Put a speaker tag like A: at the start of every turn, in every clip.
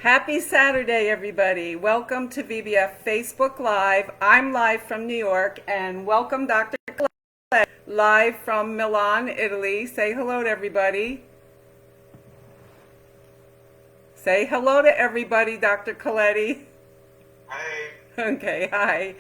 A: Happy Saturday, everybody. Welcome to VBF Facebook Live. I'm live from New York, and welcome Dr. Colletti, live from Milan, Italy. Say hello to everybody. Say hello to everybody, Dr. Colletti.
B: Hi.
A: Okay, hi.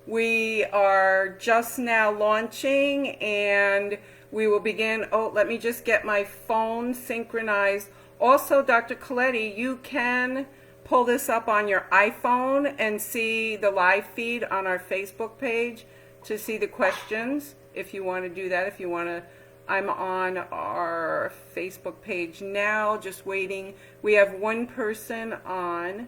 A: We are just now launching, and we will begin. Oh, let me just get my phone synchronized. Also, Dr. Colletti, you can pull this up on your iPhone and see the live feed on our Facebook page to see the questions if you want to do that. If you want to, I'm on our Facebook page now, just waiting. We have one person on,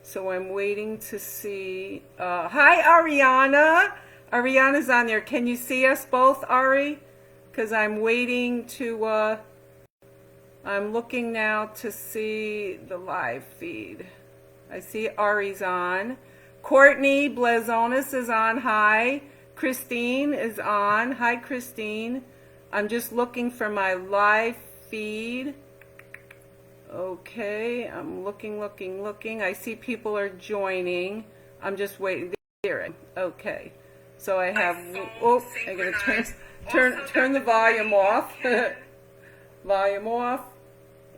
A: so I'm waiting to see. Hi, Ariana. Ariana's on there. Can you see us both, Ari? Because I'm waiting to... I'm looking now to see the live feed. I see Ari's on. Courtney Blazonis is on. Hi. Christine is on. Hi, Christine. I'm just looking for my live feed. Okay, I'm looking. I see people are joining. I'm just waiting. There. Okay. So I have. Oh, I gotta turn the volume off. Volume off.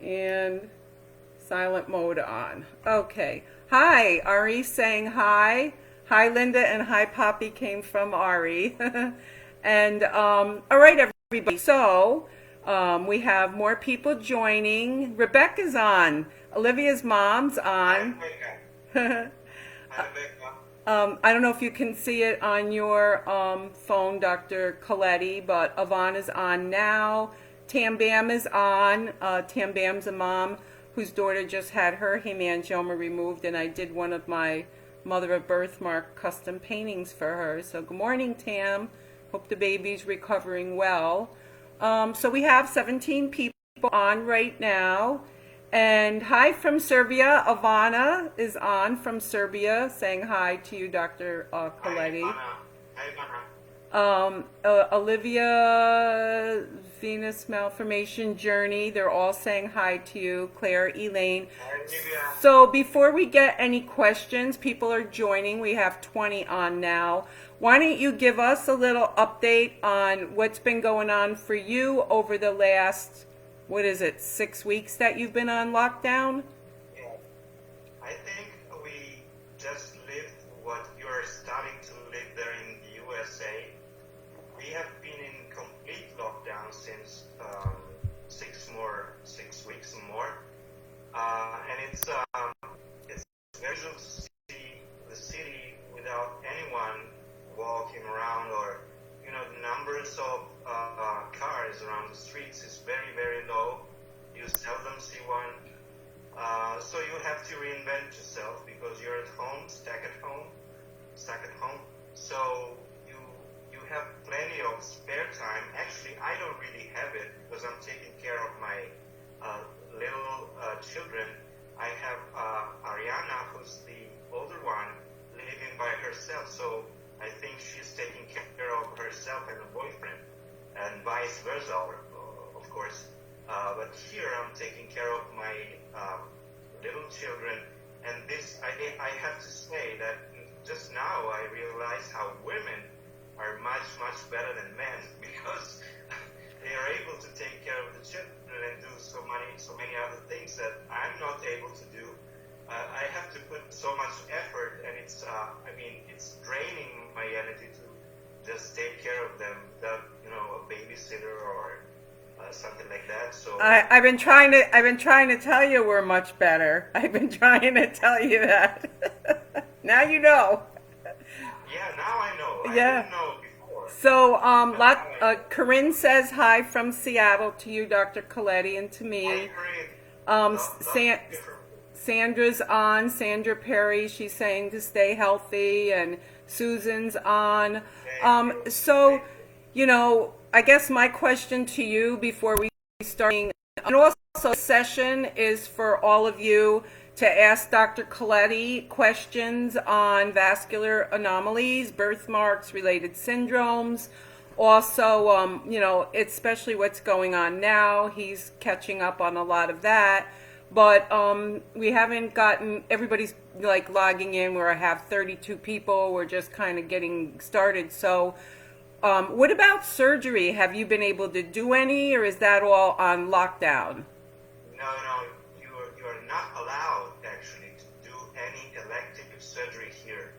A: And silent mode on. Okay. Hi, Ari saying hi. Hi, Linda, and hi, Poppy came from Ari. And all right, everybody. So we have more people joining. Rebecca's on. Olivia's mom's on.
B: Hi, Rebecca.
A: I don't know if you can see it on your phone, Dr. Colletti, but Yvonne is on now. Tam Bam is on. Tam Bam's a mom whose daughter just had her hemangioma removed, and I did one of my mother of birthmark custom paintings for her. So good morning, Tam. Hope the baby's recovering well. So we have 17 people on right now. And hi from Serbia. Ivana is on from Serbia, saying hi to you, Dr. Colletti.
B: Hi, Ivana.
A: Olivia, Venus Malformation Journey, they're all saying hi to you. Claire, Elaine.
B: Hi, Olivia.
A: So before we get any questions, people are joining. We have 20 on now. Why don't you give us a little update on what's been going on for you over the last, 6 weeks that you've been on lockdown?
B: Yeah. I think we just lived what you're starting to live there in the USA. We have been in complete lockdown since 6 weeks and more, and it's visual to see the city without anyone walking around, or the numbers of cars around the streets is very, very low. You seldom see one, so you have to reinvent yourself because you're at home, stuck at home. So you have plenty of spare time. Actually, I don't really have it because I'm taking care of my little children. I have Ariana, who's the older one, living by herself. So I think she's taking care of herself and a boyfriend, and vice versa, of course. But here I'm taking care of my little children. And this, I have to say that just now I realize how women are much, much better than men because they are able to take care of the children and do so many other things that I'm not able to do. I have to put so much effort, and it's draining my energy to just take care of them without a babysitter or something like that. So
A: I've been trying to tell you we're much better. I've been trying to tell you that. Now you know.
B: Yeah, now I know.
A: Yeah.
B: I didn't know before.
A: So, Corinne says hi from Seattle to you, Dr. Colletti, and to me. Sandra's on. Sandra Perry, she's saying to stay healthy, and Susan's on. So, I guess my question to you before we start, and also session is for all of you to ask Dr. Colletti questions on vascular anomalies, birthmarks, related syndromes. Also, especially what's going on now. He's catching up on a lot of that. but we haven't gotten, everybody's like logging in where I have 32 people. We're just kind of getting started. So what about surgery? Have you been able to do any, or is that all on lockdown?
B: No, you are not allowed actually to do any elective surgery here.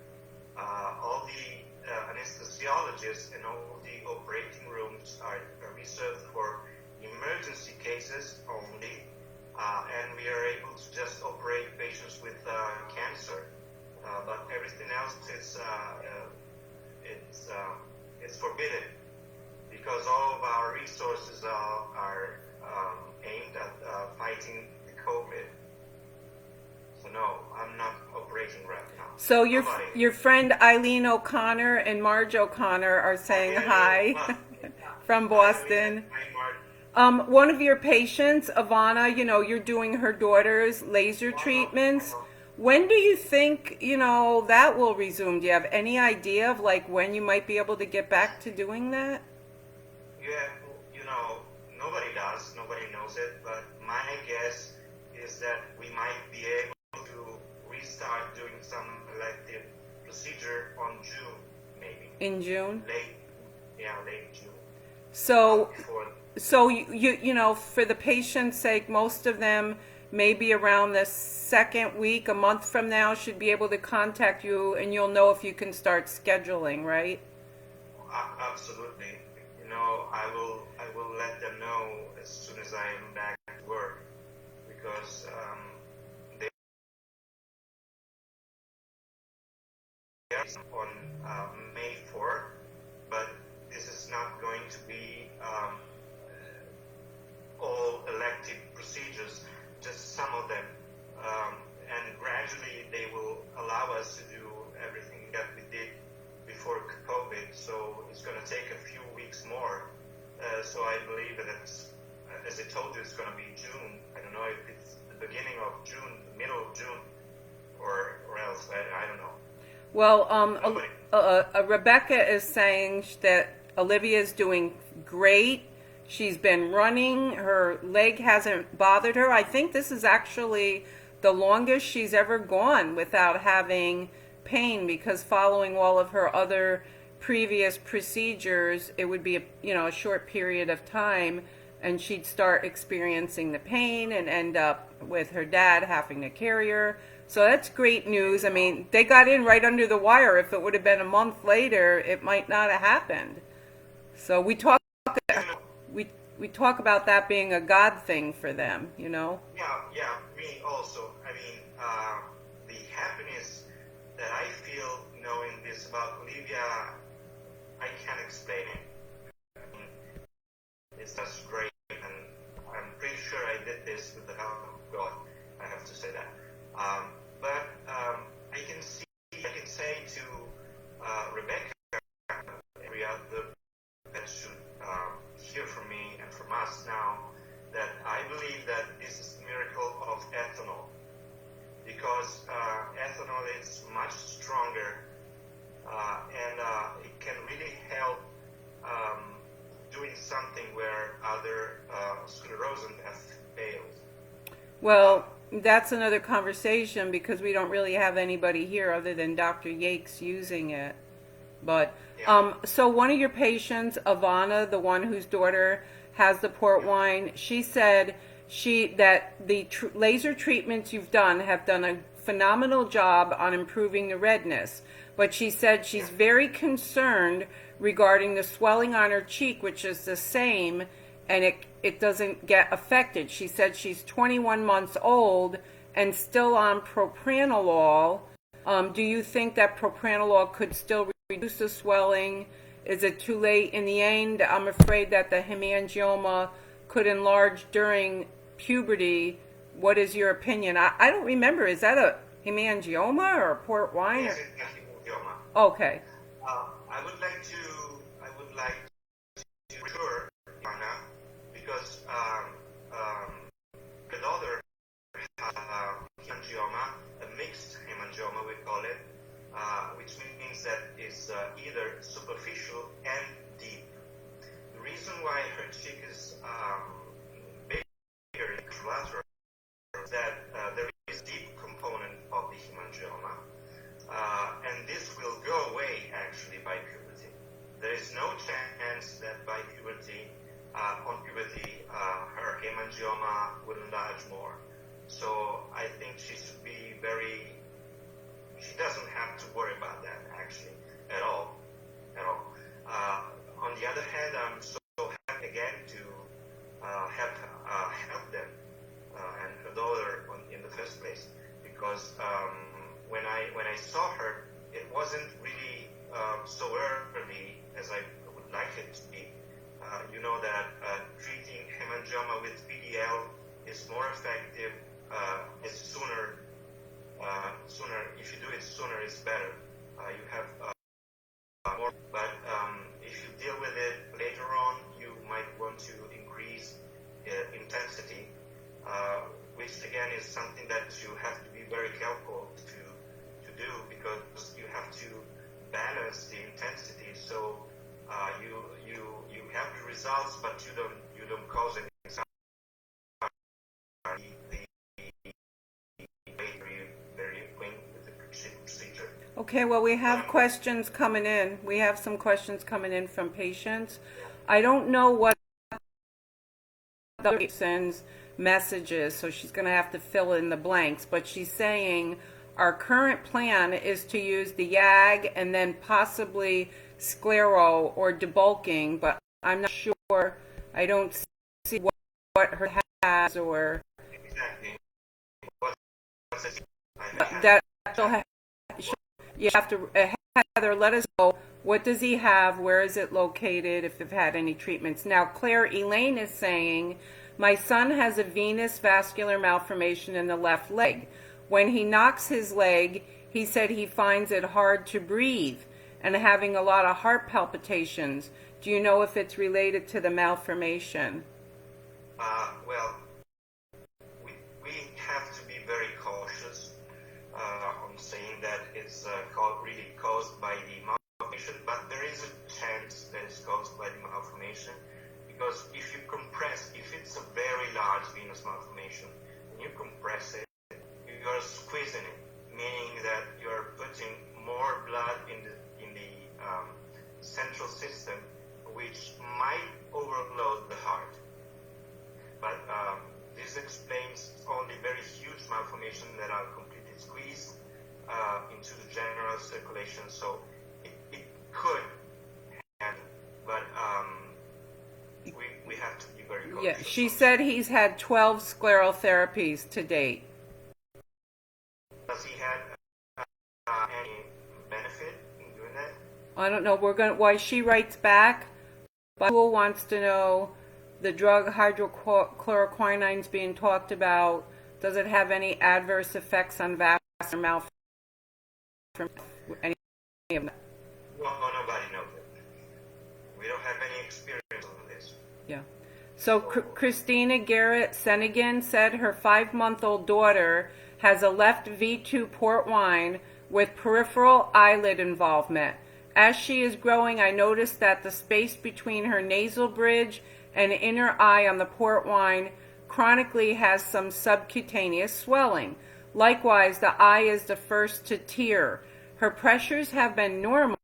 B: All the anesthesiologists and all the operating rooms are reserved for emergency cases only, and we are able to just operate patients with cancer. But everything else it's forbidden because all of our resources are aimed at fighting the COVID. So no, I'm not operating right now.
A: So
B: Nobody.
A: your friend Eileen O'Connor and Marge O'Connor are saying hi from Boston.
B: Hi, Mark.
A: One of your patients, Ivana, you're doing her daughter's laser treatments. When do you think, that will resume? Do you have any idea of like when you might be able to get back to doing that?
B: Yeah, nobody does. Nobody knows it. But my guess is that we might be able to restart doing some elective procedure on June, maybe.
A: In June?
B: Late June.
A: So,
B: Before.
A: so for the patient's sake, most of them maybe around the second week, a month from now, should be able to contact you, and you'll know if you can start scheduling, right?
B: Absolutely. I will let them know as soon as I am back at work because they are on May 4th, but this is not going to be all elective procedures, just some of them. And gradually they will allow us to do everything that we did before COVID, so it's going to take a few weeks more. So I believe that it's, as I told you, it's going to be June. I don't know if it's the beginning of June, the middle of June, or else. I don't know.
A: Well, Rebecca is saying that Olivia's doing great. She's been running. Her leg hasn't bothered her. I think this is actually the longest she's ever gone without having pain, because following all of her other previous procedures, it would be a short period of time, and she'd start experiencing the pain and end up with her dad having to carry her. So that's great news. I mean, they got in right under the wire. If it would have been a month later, it might not have happened. So we talk about that being a God thing for them,
B: Yeah, me also. I mean, the happiness that I feel knowing this about Olivia, I can't explain it. I mean, it's just great, and I'm pretty sure I did this with the help of God. I have to say that. But I can say to Rebecca, every other that should hear from me and from us now, that I believe that this is a miracle of ethanol, because ethanol is much stronger and it can really help doing something where other sclerosant have failed.
A: Well, that's another conversation, because we don't really have anybody here other than Dr. Yakes using it. But so one of your patients, Ivana, the one whose daughter has the port wine, she said that the laser treatments you've done have done a phenomenal job on improving the redness. But she said she's very concerned regarding the swelling on her cheek, which is the same, and it doesn't get affected. She said she's 21 months old and still on propranolol. Do you think that propranolol could still reduce the swelling? Is it too late in the end? I'm afraid that the hemangioma could enlarge during puberty. What is your opinion? I don't remember. Is that a hemangioma or a port wine?
B: Yes, it's a hemangioma.
A: Okay.
B: I would like to refer Anna, because the daughter has hemangioma, a mixed hemangioma we call it, which means that it's either superficial and deep. The reason why her cheek is bigger and flatter is that is deep component of the hemangioma, and this will go away actually by puberty. There is no chance that by puberty, her hemangioma will enlarge more. So I think she should be she doesn't have to worry about that actually at all. On the other hand, I'm so happy again to help them and her daughter in the first place, because when I saw her, it wasn't really so early as I would like it to be. You know that treating hemangioma with PDL is more effective. It's sooner. If you do it sooner, it's better. You have more. But if you deal with it later on, you might want to increase intensity, which again is something that you have to be very careful to do, because you have to balance the intensity. So you have the results, but you don't cause any procedure.
A: Okay, well, we have questions coming in. We have some questions coming in from patients. I don't know what the sends messages, so she's going to have to fill in the blanks, but she's saying our current plan is to use the YAG and then possibly sclero or debulking, but I'm not sure. I don't see what her has or
B: Exactly.
A: that. You have to, Heather, let us know, what does he have, where is it located, if they've had any treatments. Now, Claire Elaine is saying, my son has a venous vascular malformation in the left leg. When he knocks his leg, he said he finds it hard to breathe and having a lot of heart palpitations. Do you know if it's related to the malformation?
B: Well, we have to be very cautious on saying that it's really caused by the malformation, but there is a chance that it's caused by the malformation, because if it's a very large venous malformation, and you compress it, you are squeezing it, meaning that you are putting more blood in the central system, which might overload the heart. But this explains only very huge malformations that are completely squeezed into the general circulation. So it could happen, but we have to be very cautious.
A: Yeah, she said he's had 12 scleral therapies to date.
B: Does he have any benefit in doing that?
A: I don't know. Why she writes back, but who wants to know the drug hydrochloroquine is being talked about. Does it have any adverse effects on vascular malformation? Any of that?
B: Well, nobody knows it. We don't have any experience on this.
A: Yeah. So Christina Garrett Senegan said her 5-month-old daughter has a left V2 port wine with peripheral eyelid involvement. As she is growing, I noticed that the space between her nasal bridge and inner eye on the port wine chronically has some subcutaneous swelling. Likewise, the eye is the first to tear. Her pressures have been normal.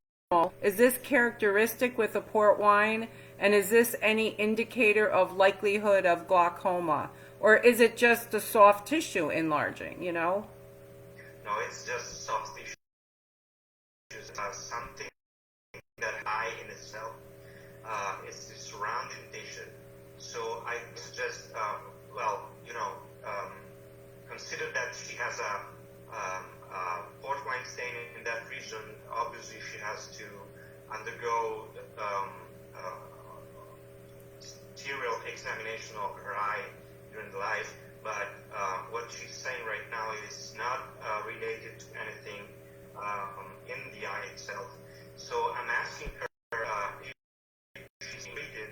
A: Is this characteristic with the port wine? And is this any indicator of likelihood of glaucoma? Or is it just the soft tissue enlarging,
B: No, it's just soft tissue. Something that eye in itself is the surrounding tissue. So I suggest, consider that she has a port wine stain in that region. Obviously, she has to undergo serial examination of her eye during the life. But what she's saying right now is not related to anything in the eye itself. So I'm asking her if she's treated,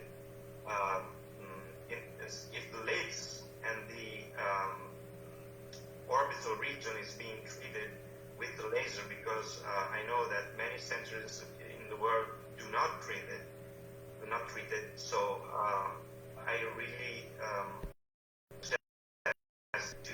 B: if the lids and the orbital region is being treated with the laser, because I know that many centers in the world do not treat it. So I really suggest to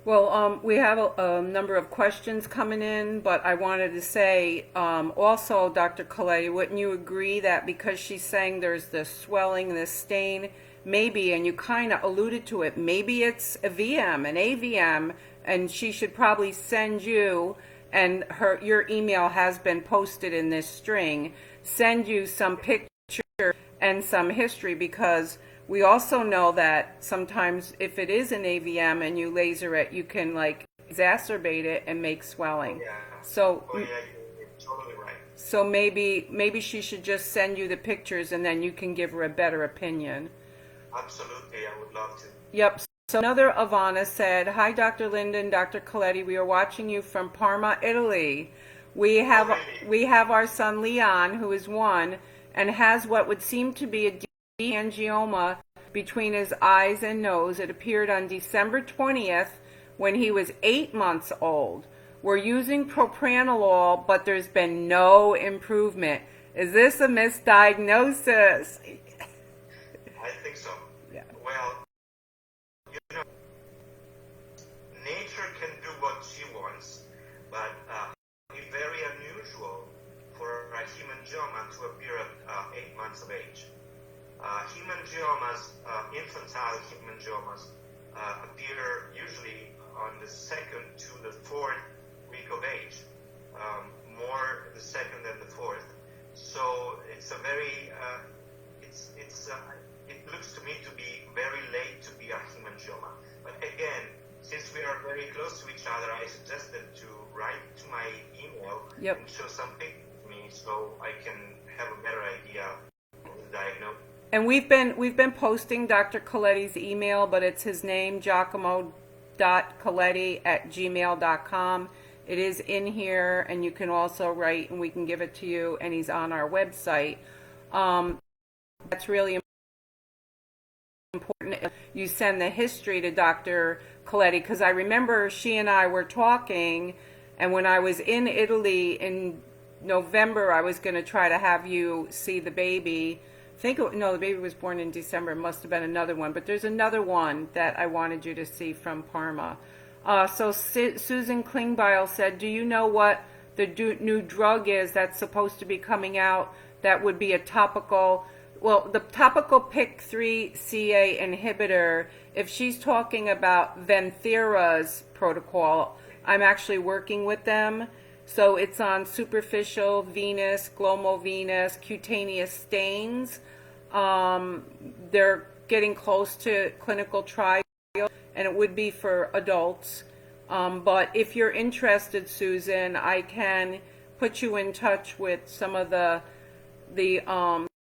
A: Well, we have a number of questions coming in, but I wanted to say also, Dr. Colletti, wouldn't you agree that because she's saying there's this swelling, this stain, maybe, and you kind of alluded to it, maybe it's a VM, an AVM, and she should probably send you, and your email has been posted in this string, send you some picture and some history, because we also know that sometimes if it is an AVM and you laser it, you can like exacerbate it and make swelling.
B: Yeah.
A: So
B: Oh, yeah, you're totally right.
A: so maybe she should just send you the pictures and then you can give her a better opinion.
B: Absolutely, I would love to.
A: Yep. So another Ivana said, "Hi, Dr. Linden, Dr. Colletti. We are watching you from Parma, Italy. We have
B: Oh, really?
A: we have our son Leon, who is 1, and has what would seem to be a deep angioma between his eyes and nose. It appeared on December 20th when he was 8 months old. We're using propranolol, but there's been no improvement. Is this a misdiagnosis?"
B: I think so.
A: Yeah.
B: Well, you know, nature can do what she wants, but it's very unusual for a hemangioma to appear at 8 months of age. Hemangiomas, infantile hemangiomas, appear usually on the 2nd to the 4th week of age, more the 2nd than the 4th. So it's a very, it looks to me to be very late to be a hemangioma. But again, since we are very close to each other, I suggested to write to my email
A: Yep.
B: and show some pictures to me so I can have a better idea of the diagnosis.
A: And we've been posting Dr. Colletti's email, but it's his name, Giacomo.Colletti@gmail.com. It is in here, and you can also write, and we can give it to you, and he's on our website. That's really important. You send the history to Dr. Colletti, because I remember she and I were talking, and when I was in Italy in November, I was going to try to have you see the baby. No, the baby was born in December. It must have been another one, but there's another one that I wanted you to see from Parma. So Susan Klingbeil said, "Do you know what the new drug is that's supposed to be coming out that would be a topical?" Well, the topical PIK3CA inhibitor, if she's talking about Venthera's protocol, I'm actually working with them. So it's on superficial venous, glomovenous, cutaneous stains. They're getting close to clinical trial, and it would be for adults. But if you're interested, Susan, I can put you in touch with some of the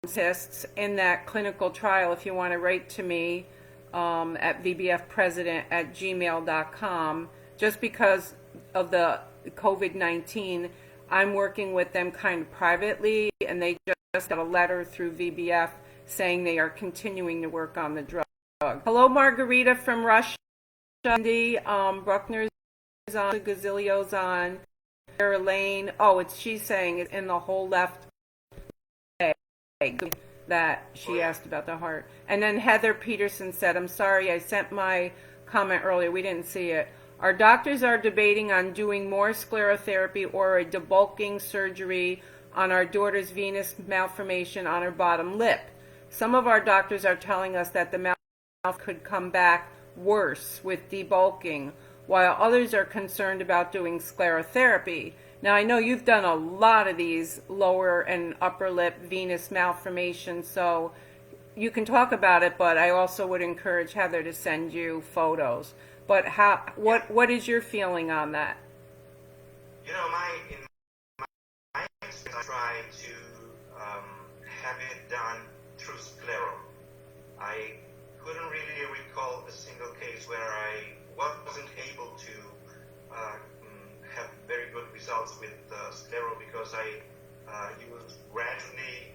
A: scientists in that clinical trial if you want to write to me at vbfpresident@gmail.com. Just because of the COVID-19, I'm working with them kind of privately, and they just got a letter through VBF saying they are continuing to work on the drug. Hello, Margarita from Russia. Bruckner's on, Gazilio's on, Sarah Lane. Oh, she's saying it's in the whole left leg that she asked about the heart. And then Heather Peterson said, "I'm sorry, I sent my comment earlier. We didn't see it. Our doctors are debating on doing more sclerotherapy or a debulking surgery on our daughter's venous malformation on her bottom lip. Some of our doctors are telling us that the mouth could come back worse with debulking, while others are concerned about doing sclerotherapy." Now, I know you've done a lot of these lower and upper lip venous malformations, so you can talk about it, but I also would encourage Heather to send you photos. But what is your feeling on that?
B: You know, in my experience, I try to have it done through sclero. I couldn't really recall a single case where I wasn't able to have very good results with sclero because I used gradually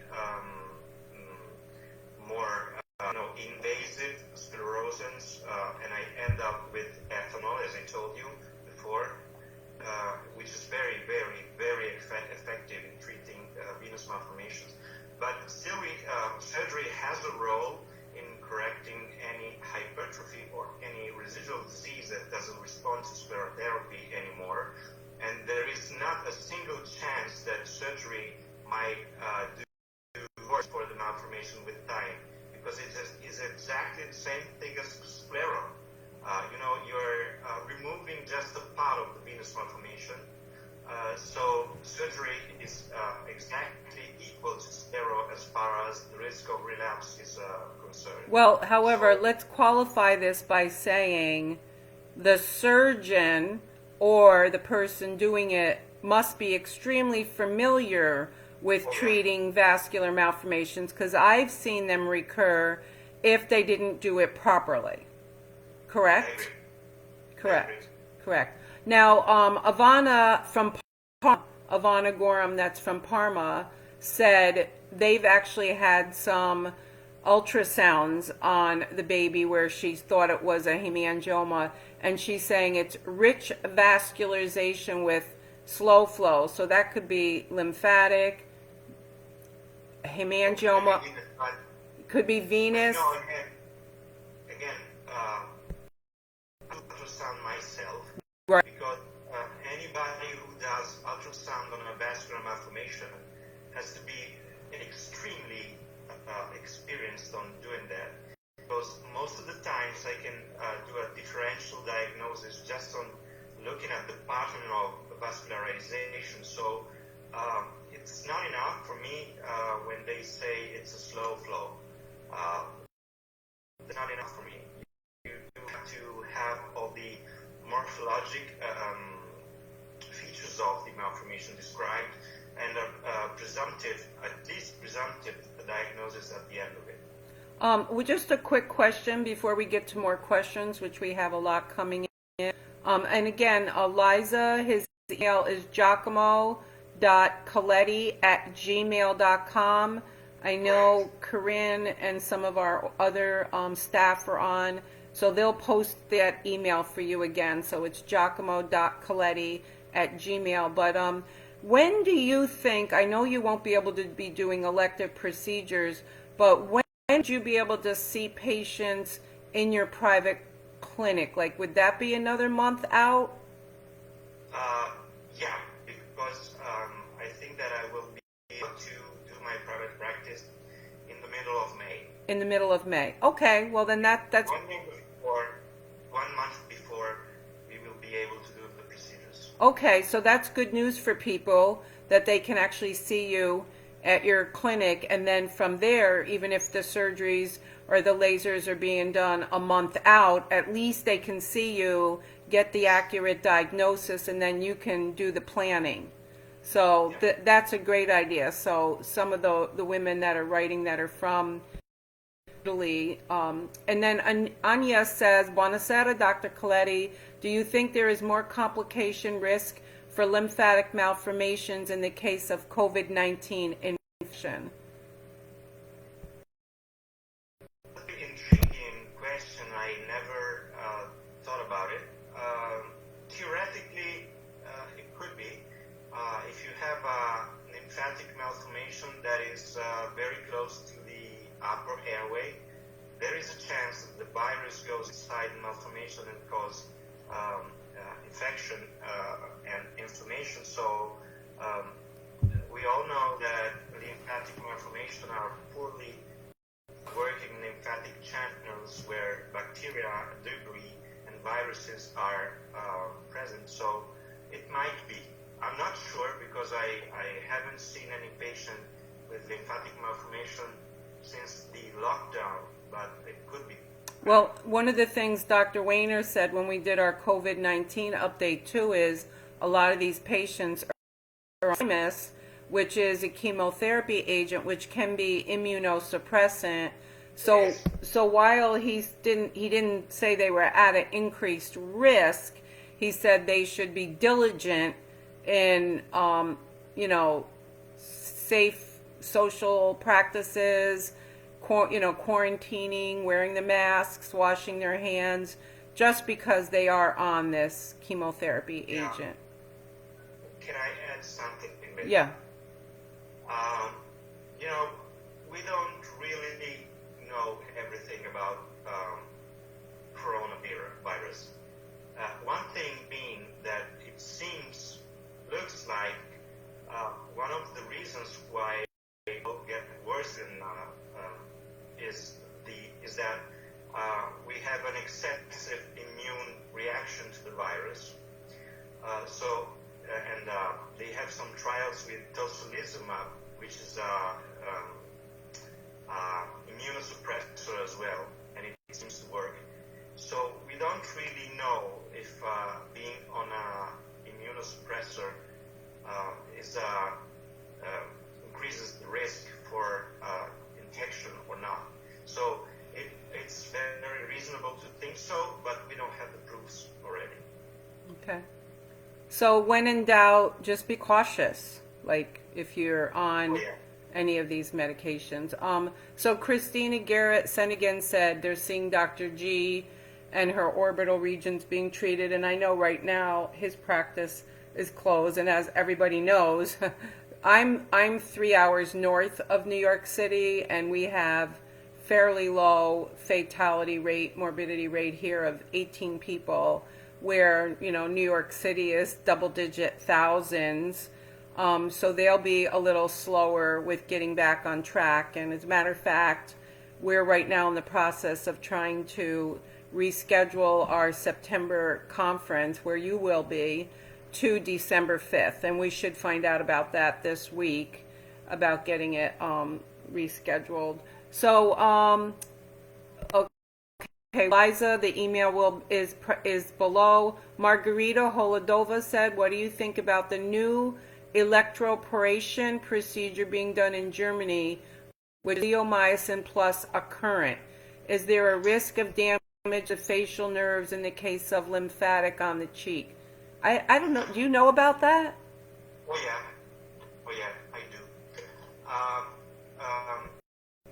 B: more invasive sclerosants, and I end up with ethanol, as I told you before, which is very, very, very effective in treating venous malformations. But still, surgery has a role in correcting any hypertrophy or any residual disease that doesn't respond to sclerotherapy anymore. And there is not a single chance that surgery might do worse for the malformation with time, because it is exactly the same thing as sclero. You're removing just a part of the venous malformation. So surgery is exactly equal to sclero as far as the risk of relapse is concerned.
A: Well, however, let's qualify this by saying the surgeon or the person doing it must be extremely familiar with treating vascular malformations, because I've seen them recur if they didn't do it properly. Correct? Correct. Correct. Now, Ivana from Parma, Ivana Gorham, that's from Parma, said they've actually had some ultrasounds on the baby where she thought it was a hemangioma, and she's saying it's rich vascularization with slow flow. So that could be lymphatic, hemangioma, could be venous.
B: Again, ultrasound myself,
A: Right.
B: because anybody who does ultrasound on a vascular malformation has to be extremely experienced on doing that, because most of the times I can do a differential diagnosis just on looking at the pattern of vascularization. So it's not enough for me when they say it's a slow flow. It's not enough for me. You have to have all the morphologic features of the malformation described, and a presumptive, at least presumptive diagnosis at the end of it.
A: Well, just a quick question before we get to more questions, which we have a lot coming in. And again, Liza, his email is giacomo.colletti@gmail.com. I know Corinne and some of our other staff are on, so they'll post that email for you again. So it's giacomo.colletti@gmail. But when do you think, I know you won't be able to be doing elective procedures, but when would you be able to see patients in your private clinic? Like, would that be another month out?
B: Yeah, because I think that I will be able to do my private practice in the middle of May.
A: In the middle of May. Okay, well then that's...
B: 1 month before we will be able to do the procedures.
A: Okay, so that's good news for people, that they can actually see you at your clinic, and then from there, even if the surgeries or the lasers are being done a month out, at least they can see you, get the accurate diagnosis, and then you can do the planning. So that's a great idea. So some of the women that are writing that are from Italy. And then Anya says, Buonasera, Dr. Colletti. Do you think there is more complication risk for lymphatic malformations in the case of COVID-19 infection?
B: That's an intriguing question. I never thought about it. Theoretically, it could be. If you have a lymphatic malformation that is very close to the upper airway, there is a chance that the virus goes inside the malformation and cause infection and inflammation. So we all know that lymphatic malformation are poorly working lymphatic channels where bacteria, debris, and viruses are present. So it might be. I'm not sure, because I haven't seen any patient with lymphatic malformation since the lockdown, but it could be.
A: Well, one of the things Dr. Wayner said when we did our COVID-19 update too is a lot of these patients are on amidst, which is a chemotherapy agent which can be immunosuppressant. So while he didn't say they were at an increased risk, he said they should be diligent in safe social practices, quarantining, wearing the masks, washing their hands, just because they are on this chemotherapy agent.
B: Can I add something?
A: Yeah.
B: We don't really know everything about excessive immune reaction to the virus. They have some trials with tocilizumab, which is immunosuppressor as well, and it seems to work. So we don't really know if being on an immunosuppressor increases the risk for infection or not. So it's very reasonable to think so, but we don't have the proofs already.
A: Okay. So when in doubt, just be cautious, like if you're on any of these medications. So Christina Garrett Senegan said they're seeing Dr. G and her orbital regions being treated, and I know right now his practice is closed, and as everybody knows, I'm 3 hours north of New York City, and we have fairly low fatality rate, morbidity rate here of 18 people, where, you know, New York City is double-digit thousands. So they'll be a little slower with getting back on track. And as a matter of fact, we're right now in the process of trying to reschedule our September conference, where you will be, to December 5th. And we should find out about that this week, about getting it rescheduled. So, okay, Liza, the email is below. Margarita Holadova said, what do you think about the new electroporation procedure being done in Germany with bleomycin plus a current? Is there a risk of damage of facial nerves in the case of lymphatic on the cheek? I don't know. Do you know about that?
B: Oh yeah, I do.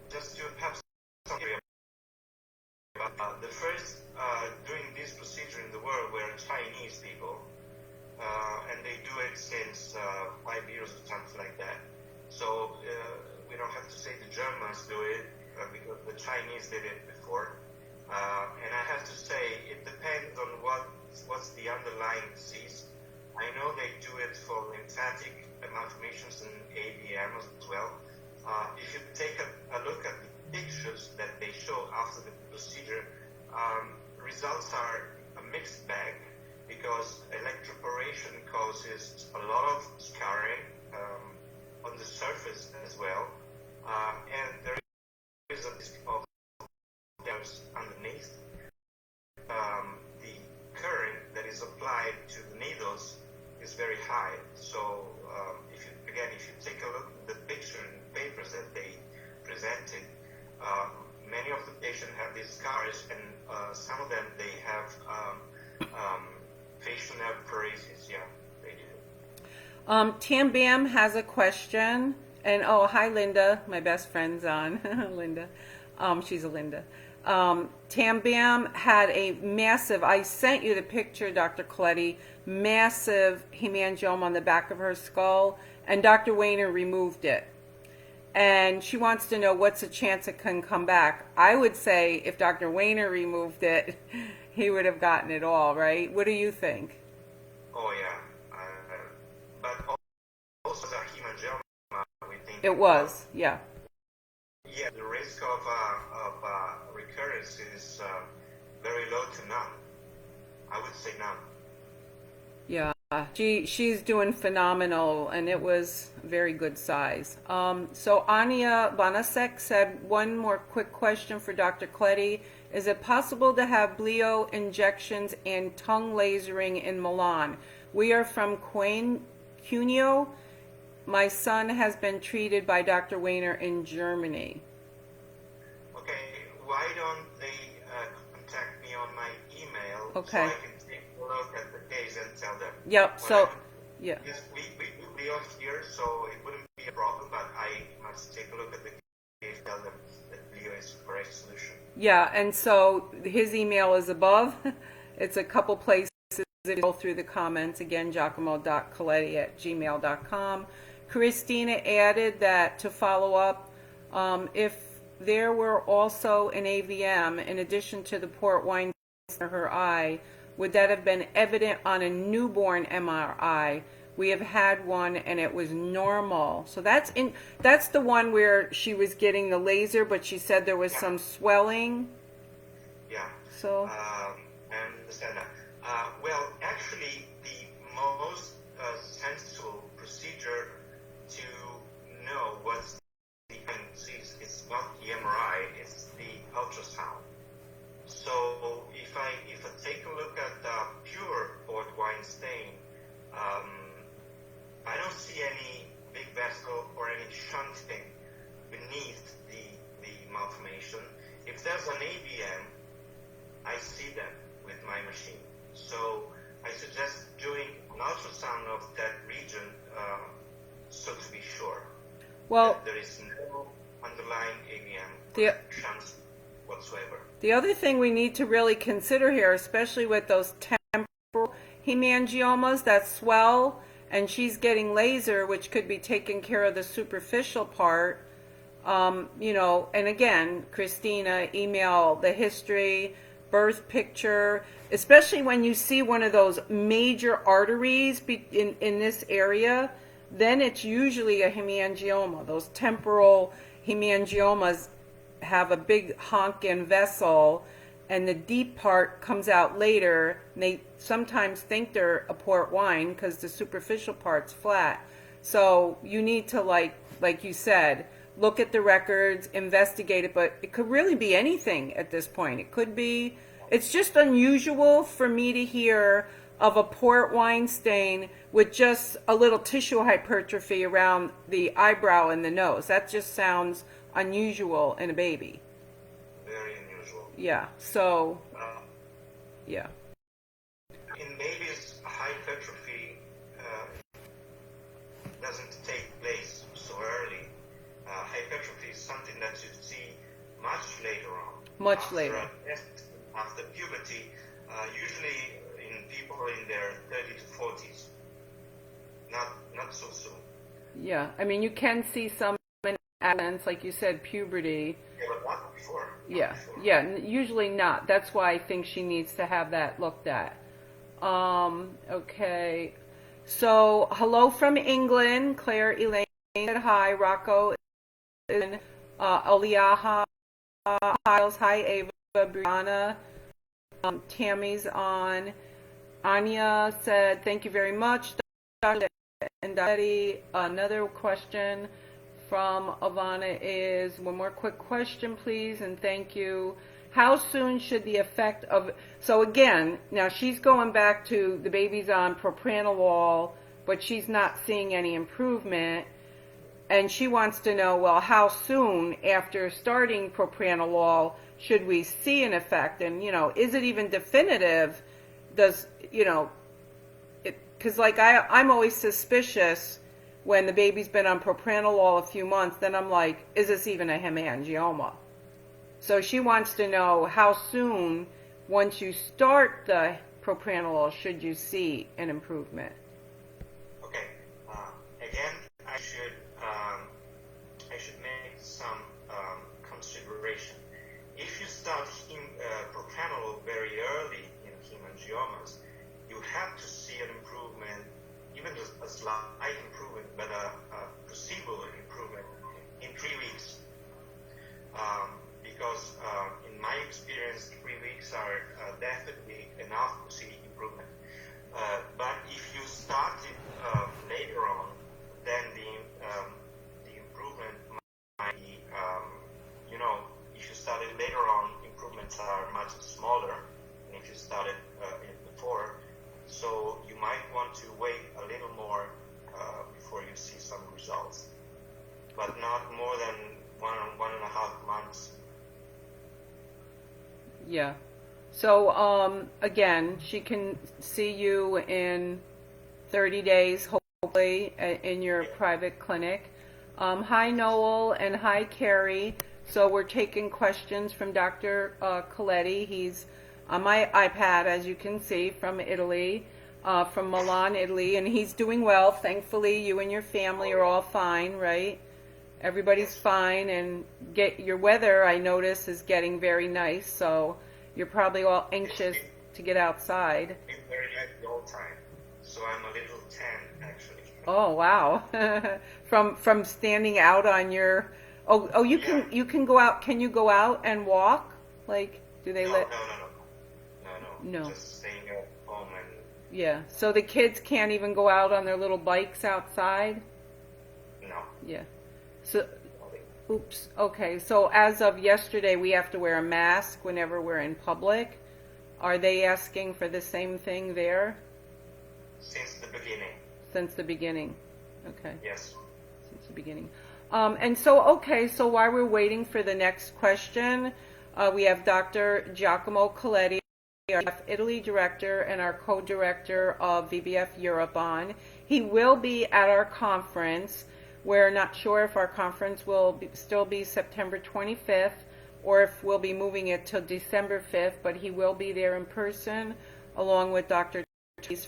B: Just to have some idea about the first doing this procedure in the world were Chinese people, and they do it since 5 years or something like that. So we don't have to say the Germans do it because the Chinese did it before. And I have to say it depends on what's the underlying disease. I know they do it for lymphatic malformations and AVM as well. If you take a look at the pictures that they show after the procedure, results are a mixed bag, because electroporation causes a lot of scarring on the surface as well, and there is a risk of damage underneath. The current that is applied to the needles is very high. So if you take a look at the picture and papers that they presented, many of the patients have these scars, and some of them they have facial nerve paralysis. Yeah, they do.
A: Tam Bam has a question, and oh, hi Linda, my best friend's on. Linda, she's a Linda. Tam Bam had a massive, I sent you the picture, Dr. Colletti, massive hemangioma on the back of her skull, and Dr. Weiner removed it. And she wants to know what's the chance it can come back. I would say if Dr. Weiner removed it, he would have gotten it all, right? What do you think?
B: Oh yeah, but also the hemangioma, we think
A: it was, yeah.
B: Yeah, the risk of recurrence is very low to none. I would say none.
A: Yeah, she's doing phenomenal, and it was very good size. So Anya Bonasek said, one more quick question for Dr. Colletti. Is it possible to have bleo injections and tongue lasering in Milan? We are from Cuneo. My son has been treated by Dr. Weiner in Germany.
B: Okay, why don't they contact me on my email,
A: okay,
B: so I can take a look at the case and tell them.
A: Yep, so, yeah.
B: Yes, we are here, so it wouldn't be a problem, but I must take a look at the case and tell them that bleo is the correct solution.
A: Yeah, and so his email is above. It's a couple places. Go through the comments. Again, giacomo.colletti@gmail.com. Christina added that to follow up, if there were also an AVM in addition to the port wine in her eye, would that have been evident on a newborn MRI? We have had one and it was normal. So that's the one where she was getting the laser, but she said there was some swelling.
B: Yeah.
A: vessel.
B: I understand that. Well, actually, the most sensible procedure to know what's the disease is not the MRI, it's the ultrasound. So if I take a look at pure port wine stain, I don't see any big vessel or any shunting beneath the malformation. If there's an ABM, I see that with my machine. So I suggest doing an ultrasound of that region, so to be sure.
A: Well,
B: that there is no underlying ABM
A: the
B: shunts whatsoever.
A: The other thing we need to really consider here, especially with those temporal hemangiomas that swell, and she's getting laser, which could be taking care of the superficial part. You know, and again, Christina, email the history, birth picture, especially when you see one of those major arteries in this area, then it's usually a hemangioma. Those temporal hemangiomas have a big honkin' vessel, and the deep part comes out later. And they sometimes think they're a port wine because the superficial part's flat. So you need to, like you said, look at the records, investigate it, but it could really be anything at this point. It could be, it's just unusual for me to hear of a port wine stain with just a little tissue hypertrophy around the eyebrow and the nose. That just sounds unusual in a baby.
B: Very unusual.
A: Yeah, so, yeah.
B: In babies, hypertrophy doesn't take place so early. Hypertrophy is something that you see much later on.
A: Much later.
B: After puberty, usually in people in their 30s to 40s. Not so soon.
A: Yeah, I mean, you can see some in adolescence, like you said, puberty.
B: Yeah, but not before.
A: Yeah, yeah, usually not. That's why I think she needs to have that looked at. Okay. So, hello from England. Claire Elaine said hi. Rocco is Aliaha. Hi, Ava, Brianna. Tammy's on. Anya said, thank you very much, Dr. and Daddy. Another question from Ivana is, one more quick question, please, and thank you. How soon should the effect of, so again, now she's going back to the baby's on propranolol, but she's not seeing any improvement, and she wants to know, well, how soon after starting propranolol should we see an effect? And, you know, is it even definitive? Does, you know, because like I'm always suspicious when the baby's been on propranolol a few months, then I'm like, is this even a hemangioma? So she wants to know how soon, once you start the propranolol, should you see an improvement?
B: Okay. Again, I should make some consideration. If you start propranolol very early in hemangiomas, you have to see an improvement, even a slight improvement, but a perceivable improvement in 3 weeks. Because in my experience, 3 weeks are definitely enough to see improvement. But if you start it later on, then the improvement might be, you know, if you start it later on, improvements are much smaller than if you started before. So you might want to wait a little more before you see some results, but not more than 1.5 months.
A: Yeah. So, again, she can see you in 30 days, hopefully, in your private clinic. Hi, Noel, and hi, Carrie. So we're taking questions from Dr. Colletti. He's on my iPad, as you can see, from Italy, from Milan, Italy, and he's doing well. Thankfully, you and your family are all fine, right? Everybody's fine, and your weather, I notice, is getting very nice, so you're probably all anxious to get outside.
B: It's been very nice the whole time, so I'm a little tan, actually.
A: Oh, wow. From standing out on your, you can go out, can you go out and walk? Like, do they
B: No.
A: No.
B: just staying at home and
A: Yeah. So the kids can't even go out on their little bikes outside?
B: no.
A: Yeah. So, oops. Okay. So as of yesterday, we have to wear a mask whenever we're in public. Are they asking for the same thing there?
B: Since the beginning.
A: Since the beginning. Okay.
B: Yes.
A: Since the beginning. And so, okay, so while we're waiting for the next question, we have Dr. Giacomo Colletti, our VBF Italy director and our co-director of VBF Europe on. He will be at our conference. We're not sure if our conference will still be September 25th or if we'll be moving it till December 5th, but he will be there in person along with Dr.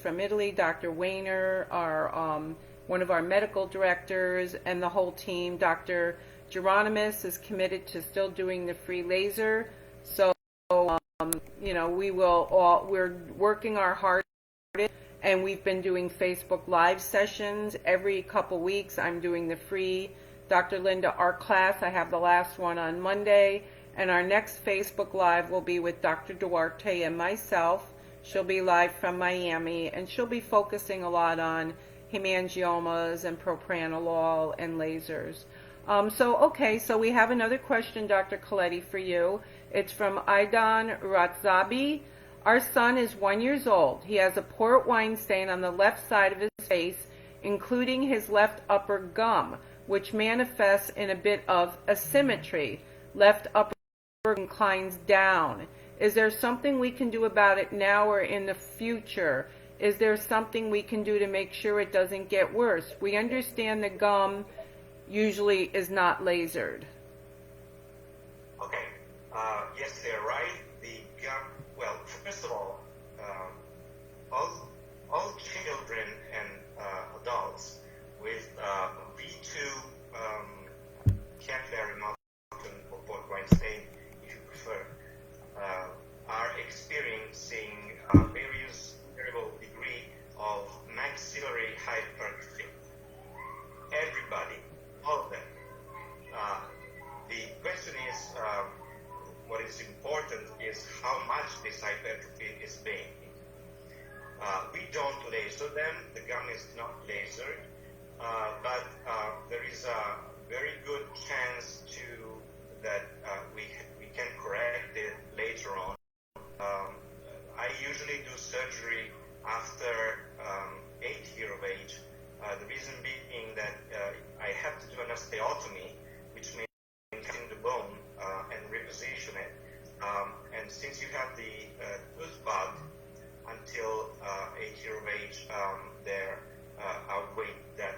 A: from Italy, Dr. Wayner, our one of our medical directors, and the whole team. Dr. Geronimus is committed to still doing the free laser. So, you know, we're working our hardest, and we've been doing Facebook Live sessions every couple weeks. I'm doing the free Dr. Linda art class. I have the last one on Monday, and our next Facebook Live will be with Dr. Duarte and myself. She'll be live from Miami, and she'll be focusing a lot on hemangiomas and propranolol and lasers. So we have another question, Dr. Colletti, for you. It's from Aidan Ratzabi. Our son is 1 year old. He has a port wine stain on the left side of his face, including his left upper gum, which manifests in a bit of asymmetry. Left upper inclines down. Is there something we can do about it now or in the future? Is there something we can do to make sure it doesn't get worse? We understand the gum usually is not lasered.
B: Okay. Yes, they're right. The gum. Well, first of all, all children and adults with V2 capillary malformation or port wine stain, if you prefer, are experiencing various variable degree of maxillary hypertrophy. Everybody, all of them. The question is, what is important is how much this hypertrophy is being. We don't laser them. The gum is not lasered, but there is a very good chance that we can correct it later on. I usually do surgery after 8 years of age. The reason being that I have to do an osteotomy, which means cutting the bone and reposition it. And since you have the tooth bud until 8 years of age, I'll wait that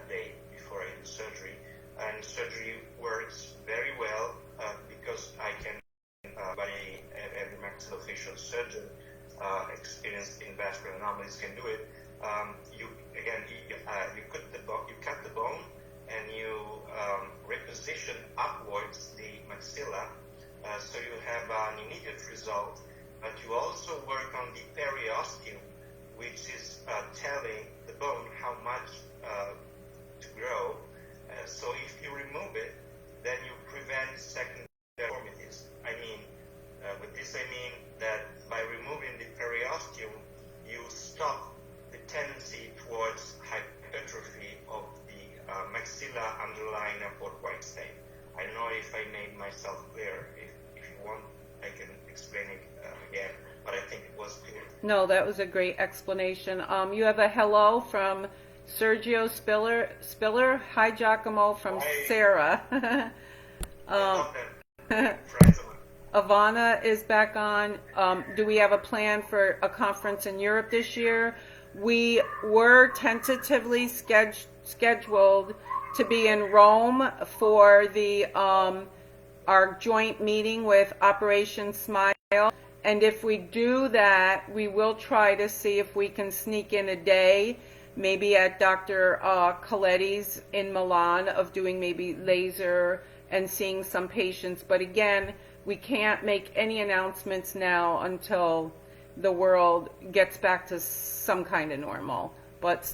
B: day before I do surgery. And surgery works very well because I can, every maxillofacial surgeon experienced in vascular anomalies can do it. You cut the bone and you reposition upwards the maxilla, so you have an immediate result. But you also work on the periosteum, which is telling the bone how much to grow. So if you remove it, then you prevent secondary deformities. With this I mean that by removing the periosteum, you stop the tendency towards hypertrophy of the maxilla underlying a port wine stain. I don't know if I made myself clear. If you want, I can explain it again, but I think it was clear.
A: No, that was a great explanation. You have a hello from Sergio Spiller. Hi, Giacomo, from
B: Hi.
A: Sarah.
B: Friends of mine.
A: Ivana is back on. Do we have a plan for a conference in Europe this year? We were tentatively scheduled to be in Rome for the our joint meeting with Operation Smile. And if we do that, we will try to see if we can sneak in a day, maybe at Dr. Colletti's in Milan, of doing maybe laser and seeing some patients. But again, we can't make any announcements now until the world gets back to some kind of normal. But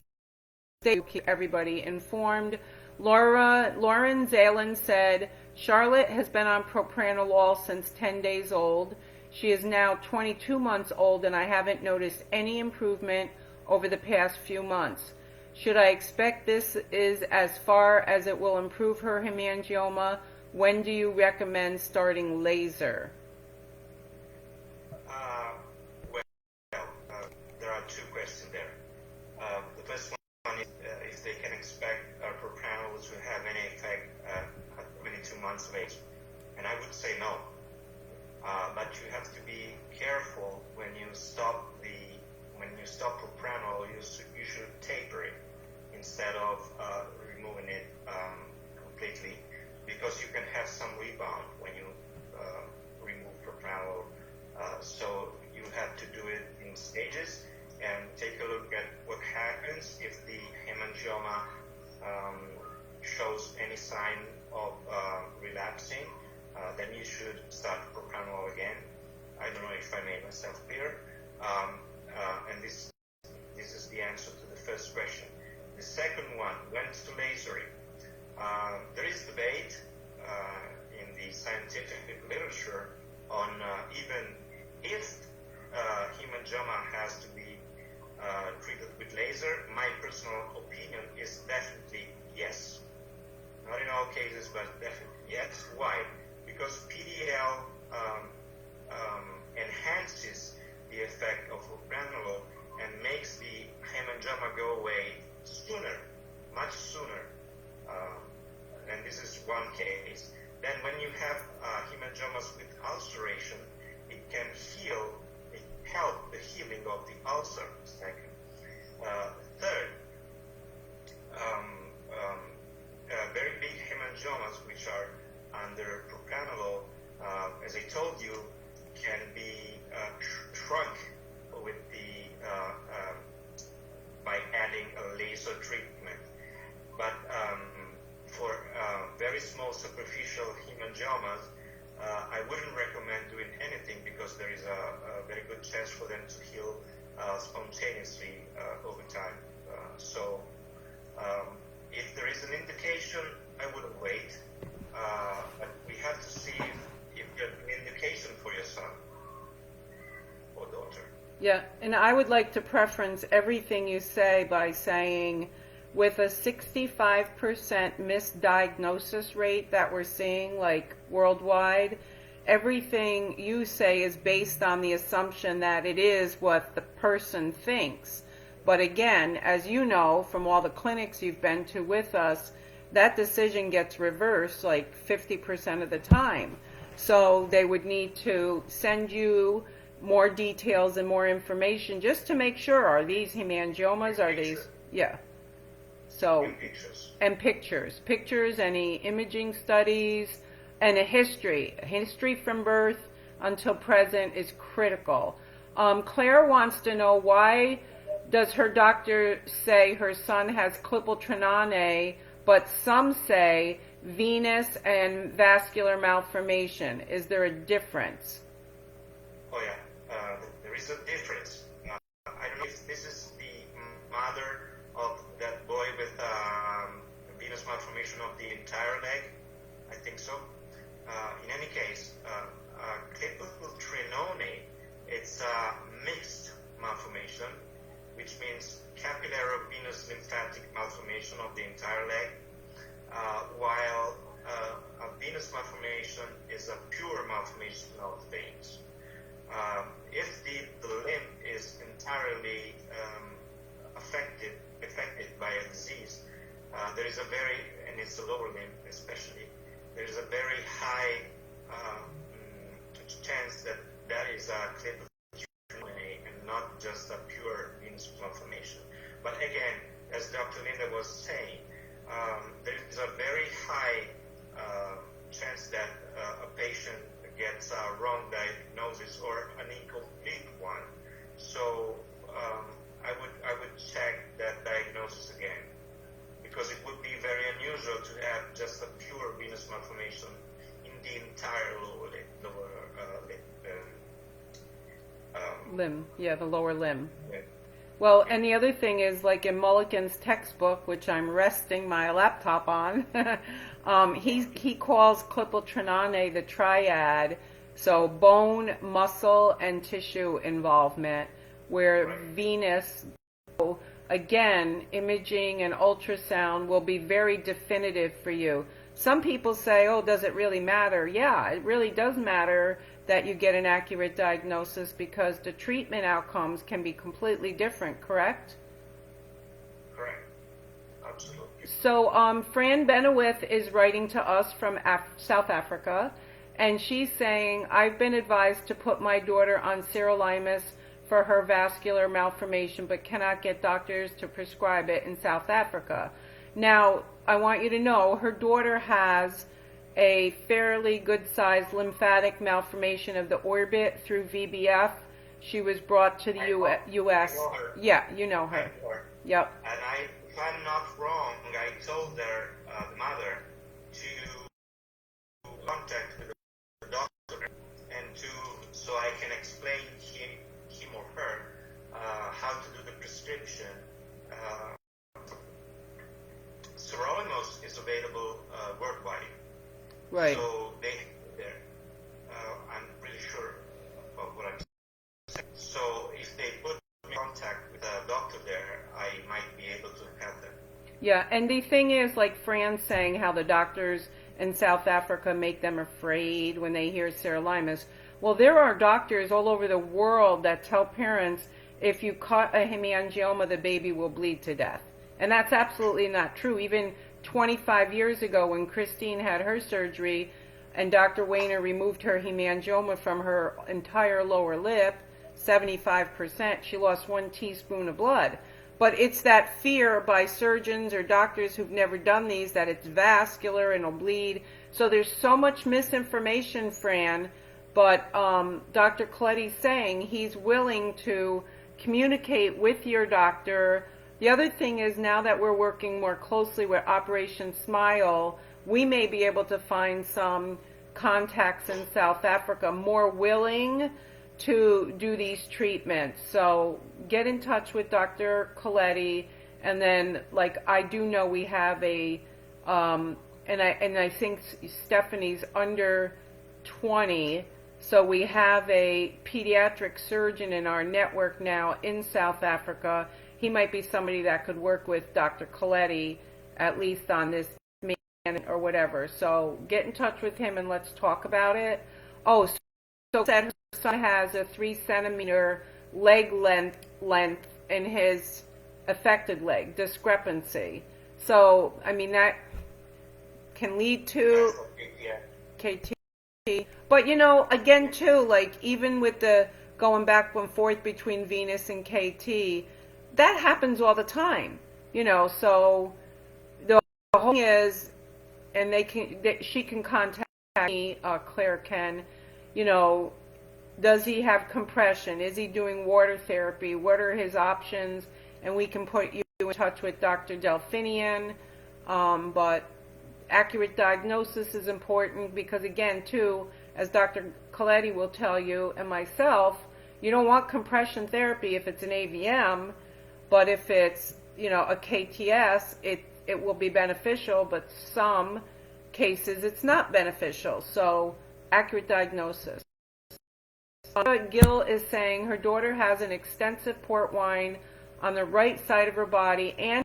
A: stay, keep everybody informed. Lauren Zalen said, Charlotte has been on propranolol since 10 days old. She is now 22 months old and I haven't noticed any improvement over the past few months. Should I expect this is as far as it will improve her hemangioma? When do you recommend starting laser?
B: Well, there are two questions there. The first one is if they can expect propranolol to have any effect at 22 months of age. And I would say no. But you have to be careful when you stop propranolol. You should taper it instead of removing it completely, because you can have some rebound when you remove propranolol. So you have to do it in stages and take a look at what happens if the hemangioma shows any sign of relapsing. Then you should start propranolol again. I don't know if I made myself clear. And this is the answer to the first question. The second one, when to lasering. There is debate in the scientific literature on even if hemangioma has to be treated with laser. My personal opinion is definitely yes. Not in all cases, but definitely yes. Why? Because PDL enhances the effect of propranolol and makes the hemangioma go away sooner, much sooner. And this is one case. Then when you have hemangiomas with ulceration, it can help the healing of the ulcer. Second. Third, very big hemangiomas which are under propranolol, as I told you, can be shrunk with by adding a laser treatment. But for very small superficial hemangiomas, I wouldn't recommend doing anything because there is a very good chance for them to heal spontaneously over time. So if there is an indication, I wouldn't wait. But we have to see if there's an indication for your son or daughter.
A: Yeah, and I would like to preference everything you say by saying with a 65% misdiagnosis rate that we're seeing like worldwide, everything you say is based on the assumption that it is what the person thinks. But again, as you know from all the clinics you've been to with us, that decision gets reversed like 50% of the time. So they would need to send you more details and more information just to make sure, are these hemangiomas, are these, yeah. So, and pictures, any imaging studies, and a history from birth until present is critical. Claire wants to know, why does her doctor say her son has clipaltrinane, but some say venous and vascular malformation? Is there a difference?
B: Oh yeah, there is a difference. I don't know if this is the mother of that boy with venous malformation of the entire leg. I think so. In any case, clipaltrinane, it's a mixed malformation, which means capillary-venous lymphatic malformation of the entire leg, while a venous malformation is a pure malformation of veins. If the limb is entirely affected by a disease, there is and it's the lower limb especially, there is a very high chance that is a clipaltrinane and not just a pure venous malformation. But again, as Dr. Linda was saying, there is a very high chance that a patient gets a wrong diagnosis or an incomplete one. So I would check that diagnosis again, because it would be very unusual to have just a pure venous malformation in the entire lower
A: limb. Yeah, the lower limb.
B: Yeah.
A: Well, and the other thing is, like in Mulligan's textbook, which I'm resting my laptop on, he calls clipaltrinane the triad So bone, muscle, and tissue involvement, where
B: Right.
A: venous, again, imaging and ultrasound will be very definitive for you. Some people say, oh, does it really matter? Yeah, it really does matter that you get an accurate diagnosis because the treatment outcomes can be completely different, correct?
B: Correct. Absolutely.
A: So Fran Benowith is writing to us from South Africa, and she's saying, I've been advised to put my daughter on sirolimus for her vascular malformation, but cannot get doctors to prescribe it in South Africa. Now, I want you to know her daughter has a fairly good-sized lymphatic malformation of the orbit through VBF. She was brought to the U.S.
B: I know her.
A: Yeah, you know
B: I
A: her.
B: know her.
A: Yep.
B: And if I'm not wrong, I told her, the mother, to contact with the doctor and so I can explain him or her how to do the prescription. Sirolimus is available worldwide.
A: Right.
B: So they there. I'm pretty sure of what I'm saying. So if they put me in contact with a doctor there, I might be able to help them.
A: Yeah, and the thing is, like Fran's saying, how the doctors in South Africa make them afraid when they hear sirolimus. Well, there are doctors all over the world that tell parents, if you cut a hemangioma, the baby will bleed to death. And that's absolutely not true. Even 25 years ago when Christine had her surgery and Dr. Wayner removed her hemangioma from her entire lower lip, 75%, she lost 1 teaspoon of blood. But it's that fear by surgeons or doctors who've never done these that it's vascular and it'll bleed. So there's so much misinformation, Fran. But Dr. Colletti's saying he's willing to communicate with your doctor. The other thing is, now that we're working more closely with Operation Smile, we may be able to find some contacts in South Africa more willing to do these treatments. So get in touch with Dr. Colletti, and then, like, I do know we have a, and I think Stephanie's under 20, so we have a pediatric surgeon in our network now in South Africa. He might be somebody that could work with Dr. Colletti, at least on this man or whatever. So get in touch with him and let's talk about it. Oh, so said her son has a 3-centimeter leg length in his affected leg, discrepancy. So, I mean, that can lead to KT. But, you know, again, too, like, even with the going back and forth between Venus and KT, that happens all the time, you know. So the whole thing is, and she can contact me, Claire can, you know, does he have compression? Is he doing water therapy? What are his options? And we can put you in touch with Dr. Delphinian. But accurate diagnosis is important because, again, too, as Dr. Colletti will tell you, and myself, you don't want compression therapy if it's an AVM, but if it's, you know, a KTS, it will be beneficial, but some cases it's not beneficial. So accurate diagnosis. Gil is saying her daughter has an extensive port wine on the right side of her body and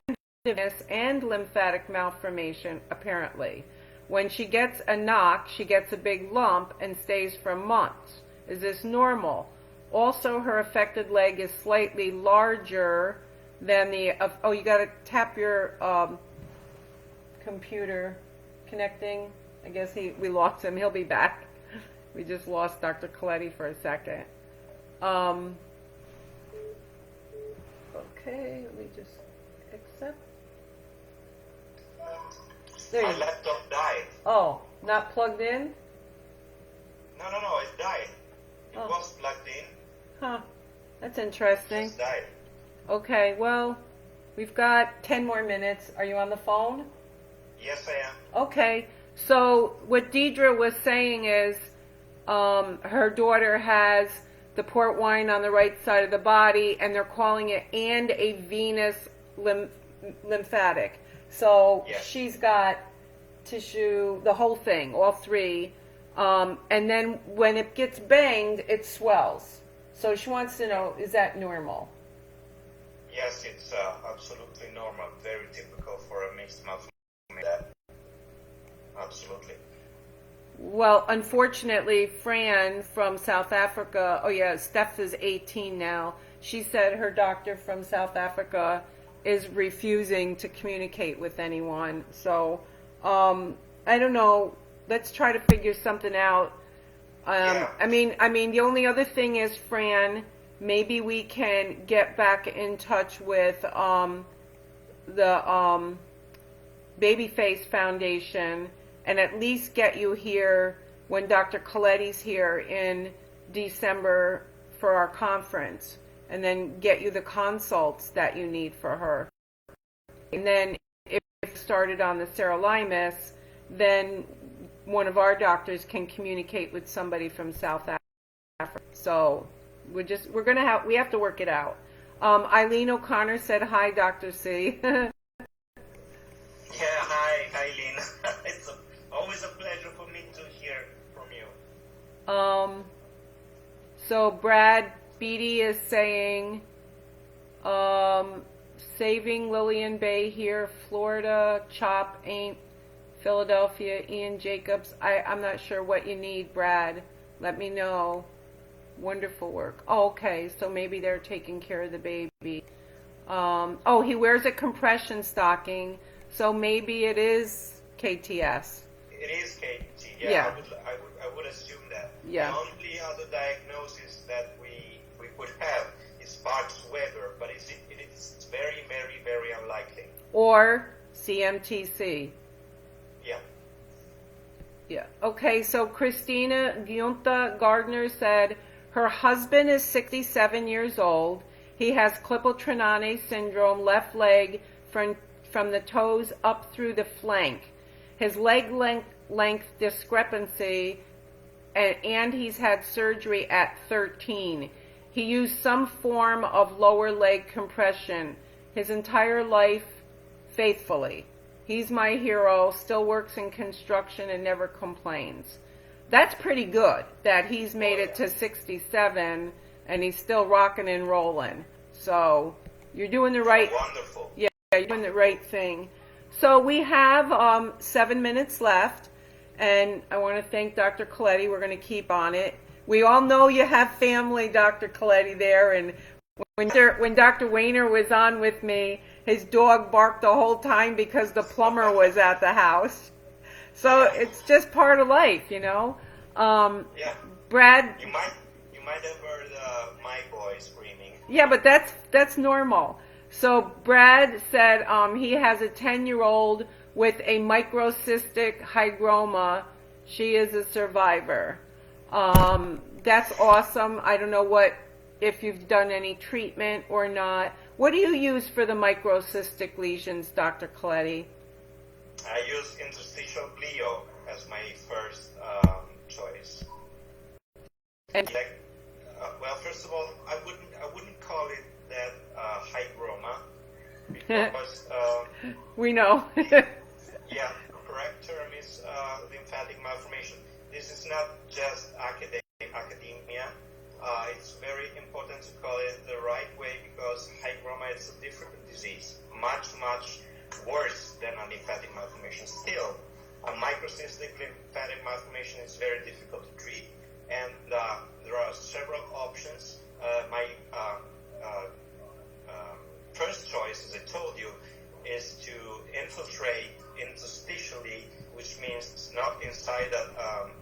A: lymphatic malformation, apparently. When she gets a knock, she gets a big lump and stays for months. Is this normal? Also, her affected leg is slightly larger than the, oh, you got to tap your computer connecting. I guess we lost him. He'll be back. We just lost Dr. Colletti for a second. Okay, let me just accept. There
B: My
A: you go.
B: laptop died.
A: Oh, not plugged in?
B: No, it died. It
A: Oh.
B: was plugged in.
A: Huh, that's
B: It
A: interesting.
B: just died.
A: Okay, well, we've got 10 more minutes. Are you on the phone?
B: Yes, I am.
A: Okay, so what Deidre was saying is her daughter has the port wine on the right side of the body, and they're calling it and a venous lymphatic. So
B: Yes.
A: she's got tissue, the whole thing, all three. And then when it gets banged, it swells. So she wants to know, is that normal?
B: Yes, it's absolutely normal. Very typical for a mixed malformation. Absolutely.
A: Well, unfortunately, Fran from South Africa, oh yeah, Steph is 18 now. She said her doctor from South Africa is refusing to communicate with anyone. So, I don't know. Let's try to figure something out.
B: Yeah.
A: I mean, the only other thing is, Fran, maybe we can get back in touch with the Babyface Foundation and at least get you here when Dr. Colletti's here in December for our conference, and then get you the consults that you need for her. And then if started on the sirolimus, then one of our doctors can communicate with somebody from South Africa. So we have to work it out. Eileen O'Connor said, "Hi, Dr. C."
B: Yeah, hi, Eileen. It's always a pleasure for me to hear from you.
A: So Brad Beatty is saying, saving Lillian Bay here, Florida, Chop ain't Philadelphia, Ian Jacobs. I'm not sure what you need, Brad. Let me know. Wonderful work. Oh, okay, so maybe they're taking care of the baby. He wears a compression stocking, so maybe it is KTS.
B: It is KT. Yeah,
A: Yeah.
B: I would assume that.
A: Yeah.
B: The only other diagnosis that we could have is Barks-Weber, but it's very, very, very unlikely.
A: Or CMTC.
B: Yeah.
A: Yeah. Okay, so Christina Giunta Gardner said her husband is 67 years old. He has Klippel-Trenaunay syndrome, left leg from the toes up through the flank. His leg length discrepancy, and he's had surgery at 13. He used some form of lower leg compression his entire life faithfully. He's my hero, still works in construction and never complains. That's pretty good that he's made it to 67 and he's still rocking and rolling. So you're doing the right.
B: Wonderful.
A: Yeah, you're doing the right thing. So we have 7 minutes left, and I want to thank Dr. Colletti. We're going to keep on it. We all know you have family, Dr. Colletti, there, and when Dr. Wayner was on with me, his dog barked the whole time because the plumber was at the house. So it's just part of life, you know.
B: Yeah.
A: Brad.
B: You might have heard my boy screaming.
A: Yeah, but that's normal. So Brad said he has a 10-year-old with a microcystic hygroma. She is a survivor. That's awesome. I don't know if you've done any treatment or not. What do you use for the microcystic lesions, Dr. Colletti?
B: I use interstitial glio as my first choice.
A: And
B: well, first of all, I wouldn't call it that hygroma because
A: we know.
B: yeah, the correct term is lymphatic malformation. This is not just academia. It's very important to call it the right way because hygroma is a different disease, much worse than a lymphatic malformation. Still, a microcystic lymphatic malformation is very difficult to treat, and there are several options. My first choice, as I told you, is to infiltrate interstitially, which means not inside a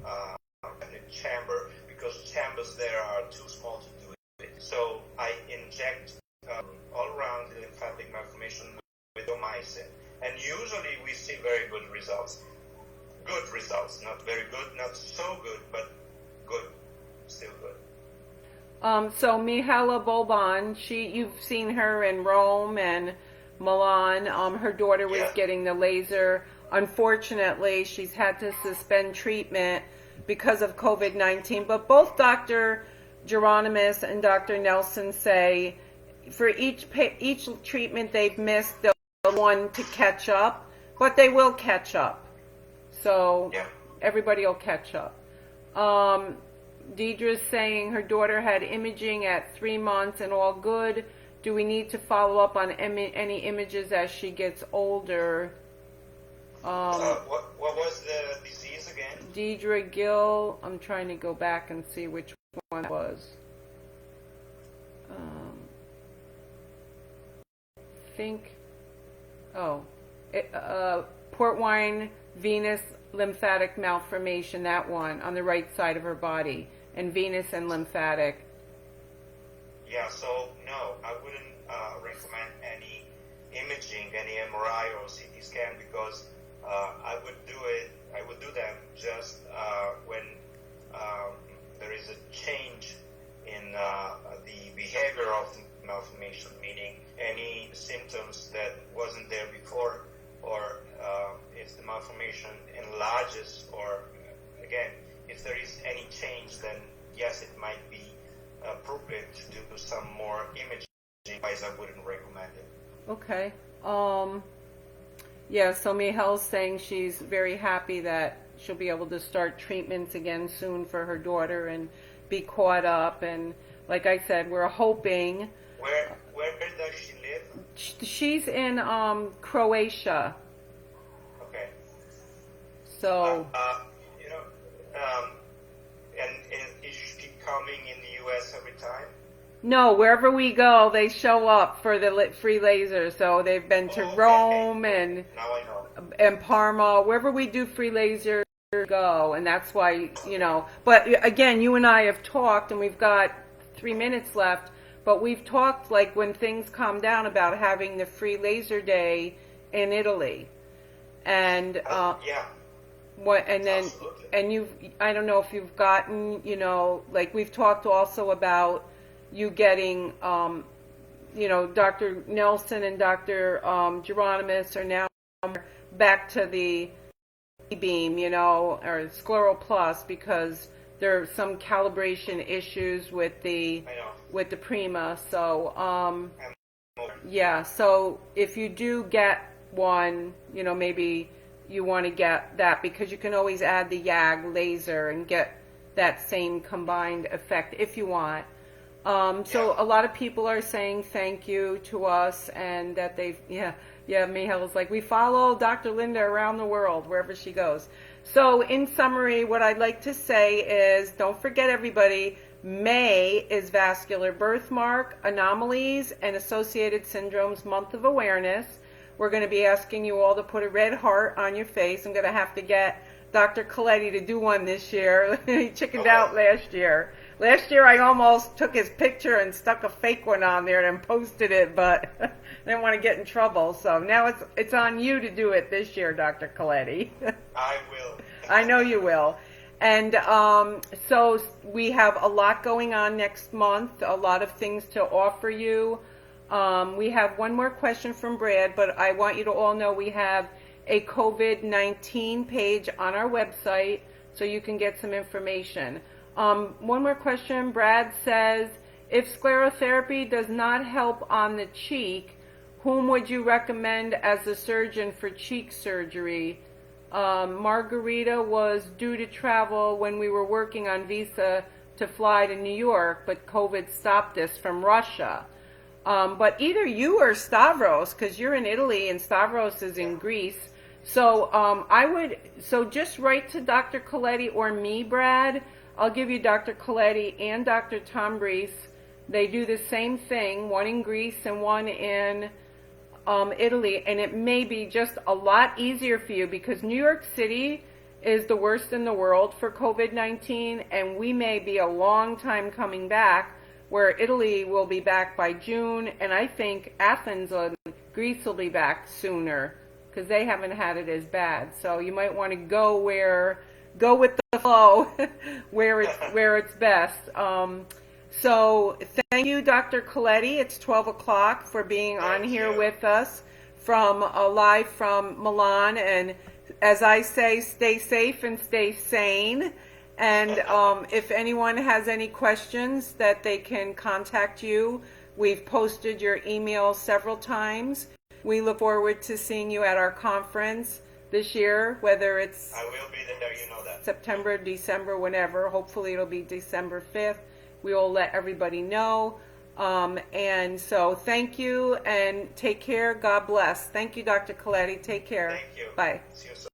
B: chamber, because chambers there are too small to do it. So I inject all around the lymphatic malformation with domycin, and usually we see very good results. Good results, not very good, not so good, but good, still good.
A: So Mihaela Boban, you've seen her in Rome and Milan. Her daughter was getting the laser. Unfortunately, she's had to suspend treatment because of COVID-19. But both Dr. Geronimus and Dr. Nelson say for each treatment they've missed, they'll want to catch up, but they will catch up. So everybody will catch up. Deidre's saying her daughter had imaging at 3 months and all good. Do we need to follow up on any images as she gets older?
B: What was the disease again?
A: Deidre Gill. I'm trying to go back and see which one it was. Port wine venous lymphatic malformation, that one on the right side of her body, and venous and lymphatic.
B: Yeah, so no, I wouldn't recommend any imaging, any MRI or CT scan, because I would do them just when there is a change in the behavior of the malformation, meaning any symptoms that wasn't there before, or if the malformation enlarges, or again, if there is any change, then yes, it might be appropriate to do some more imaging. Otherwise, I wouldn't recommend it.
A: Okay. Yeah, so Mihel's saying she's very happy that she'll be able to start treatments again soon for her daughter and be caught up. And like I said, we're hoping.
B: Where does she live?
A: She's in Croatia.
B: Okay.
A: So.
B: And is she coming in the U.S. every time?
A: No, wherever we go, they show up for the free laser. So they've been to Rome and
B: now I know.
A: And Parma, wherever we do free laser, go. And that's why, But again, you and I have talked, and we've got 3 minutes left. But we've talked, like, when things calm down, about having the free laser day in Italy. And
B: yeah.
A: what? And then,
B: Absolutely.
A: and I don't know if you've gotten, like we've talked also about you getting, Dr. Nelson and Dr. Geronimus are now back to the beam, or Scleral Plus, because there are some calibration issues with the Prima. So, yeah. So if you do get one, maybe you want to get that, because you can always add the YAG laser and get that same combined effect if you want. So a lot of people are saying thank you to us, and that Mihail's like, we follow Dr. Linda around the world, wherever she goes. So in summary, what I'd like to say is, don't forget, everybody, May is Vascular Birthmark, Anomalies, and Associated Syndromes Month of Awareness. We're going to be asking you all to put a red heart on your face. I'm going to have to get Dr. Colletti to do one this year. He chickened out last year. Last year I almost took his picture and stuck a fake one on there and posted it, but I didn't want to get in trouble. So now it's on you to do it this year, Dr. Colletti.
B: I will.
A: I know you will. And so we have a lot going on next month, a lot of things to offer you. We have one more question from Brad, but I want you to all know we have a COVID-19 page on our website, so you can get some information. One more question. Brad says, if sclerotherapy does not help on the cheek, whom would you recommend as a surgeon for cheek surgery? Margarita was due to travel when we were working on visa to fly to New York, but COVID stopped us from Russia. But either you or Stavros, because you're in Italy and Stavros is in Greece. So so just write to Dr. Colletti or me, Brad. I'll give you Dr. Colletti and Dr. Tombris. They do the same thing, one in Greece and one in Italy, and it may be just a lot easier for you, because New York City is the worst in the world for COVID-19, and we may be a long time coming back, where Italy will be back by June, and I think Athens and Greece will be back sooner, because they haven't had it as bad. So you might want to go with the flow, where it's best. So thank you, Dr. Colletti. It's 12 o'clock for being on here with us from live from Milan. And as I say, stay safe and stay sane. And if anyone has any questions, that they can contact you. We've posted your email several times. We look forward to seeing you at our conference this year, whether it's
B: I will be there, you know that.
A: September, December, whenever. Hopefully it'll be December 5th. We will let everybody know. And so thank you and take care. God bless. Thank you, Dr. Colletti. Take care.
B: Thank you.
A: Bye.
B: See you soon.